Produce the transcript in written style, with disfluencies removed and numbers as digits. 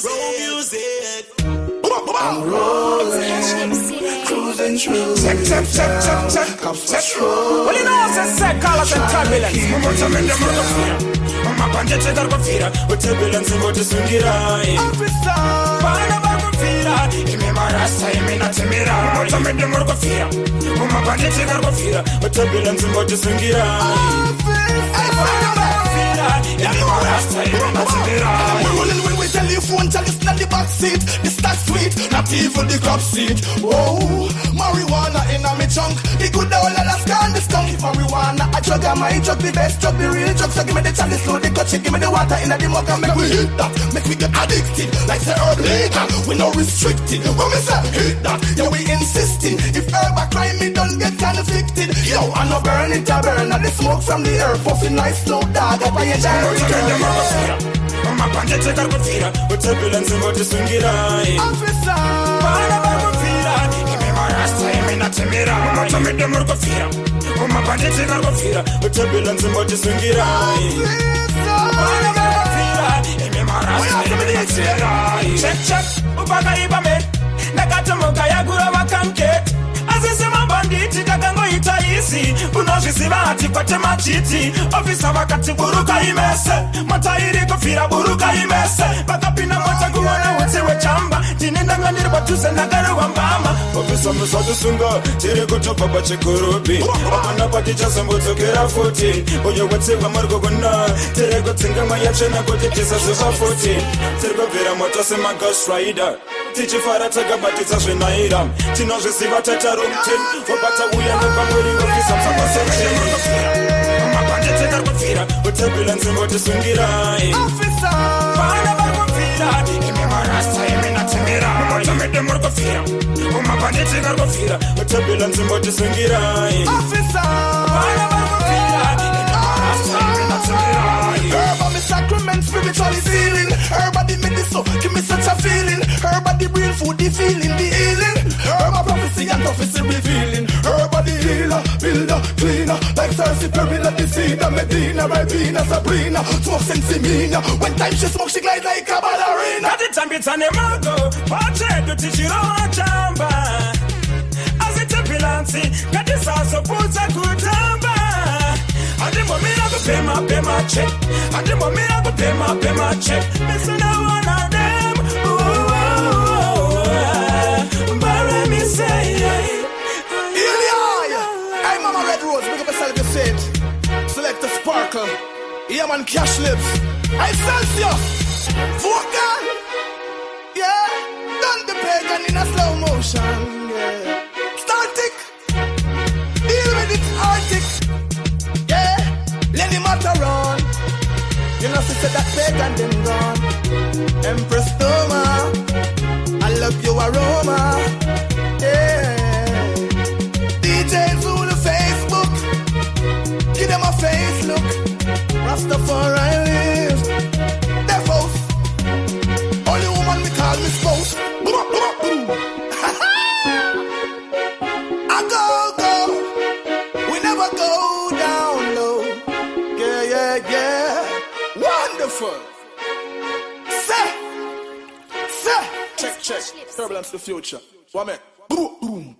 music. I'm rolling, cruising through. Check. Cops patrol. Well, you know, say, call us a turbulence. Mama pande chegar kwa fira, turbulence ngoje sungirai. Bana ba fira, ime marasa ime na temera. Moto mende mor kwa fira. Mama pande chegar kwa fira, turbulence ngoje sungirai. Bana ba fira, ime marasa ime na temera. We're rolling when we telephone, tell us not the back seat. The stack sweet, not even the club seat. Whoa, marijuana in a me chunk. The good old Alaska and the skunk. If marijuana, I drug am I drug the best drug, the real drug. So give me the chalice, slow the touch, give me the water in the mug and make we hit that. Make we get addicted, like the herb legal. We no restricted. When we say hit that, yeah we insisting. If herb a crime, me don't get convicted. Yo, I no burn it, I burn. And the smoke from the herb, puffing nice slow dog. Up I Mama pande chegar kwa fira, turbulence ngoje sungirai. Bana ba fira, ime marasa ime na temera. Moto mende mor kwa fira. Mama pande chegar kwa fira, turbulence ngoje sungirai. Bana ba fira, ime marasa ime na temera. Check, ubaga ibame. Nakatomoka ya gura wakanket. Azisema banditi kakango itaisi. Unojisiba hati pate machiti. Ofisa wakati buruka imese. Matairi kufira buruka imese. Bakapina mota kuwana utewe chamba. Tinenda nganiri batuse nagare wambama. Ofisa msadu sunga. Tiri kutupa bache kurubi. Wakana pati chasa mbutokera futi. Oye watewa margo guna. Tiri kutinga mayachena kote kisa sifa futi. Tiri kufira mota sema ghost rider. Tichi fara taga batisa shinaira. Tinoje siva tata rumtin. Wapata uya nuka muri ofisa msapa section. Mama pande chegar kwa fira. Turbulence ngoje sungirai. Bana ba fira. Ime marasa ime na temera. Moto mende mor kwa fira. Mama pande chegar kwa fira. Turbulence ngoje sungirai. Bana ba fira. Ime marasa ime na temera. Herb on me sacrament, spiritually feeling. Herb on the medicine, give me such a feeling. Herb on the real food, the feeling, the healing. Herb on prophecy and prophecy revealing. Herb on the healer, builder, cleaner. Like Cersei, Perilla, the Cedar, Medina, Ribena, Sabrina. Smoke Sensimina. When time she smoke, she glide like a ballerina. At the time it's an emago. Watch it, do tichiro chamba. As it turbulence, got this also puts a good tamba. I didn't want me to pay my check. I didn't want me to pay my check. Missing out one of them. Bury me say, hey, Mama Red Rose, pick up yourself, you say it. Select a sparkle. Yeah, man, cash lips. Hey, Celsius. Vocal. Yeah. Done the pagan in a slow motion. Yeah. Static. Deal with it, Arctic. Yeah. Let him out run. You know, she said that pagan them gone. Empress Toma. I love your aroma. Yeah. DJ Zulu Facebook. Give them a face look. Rastafari lives. They're both. Only woman we call me spouse. I go. We never go down low. Yeah. Wonderful. Say. Check. Turbulence the future. One minute. Boom.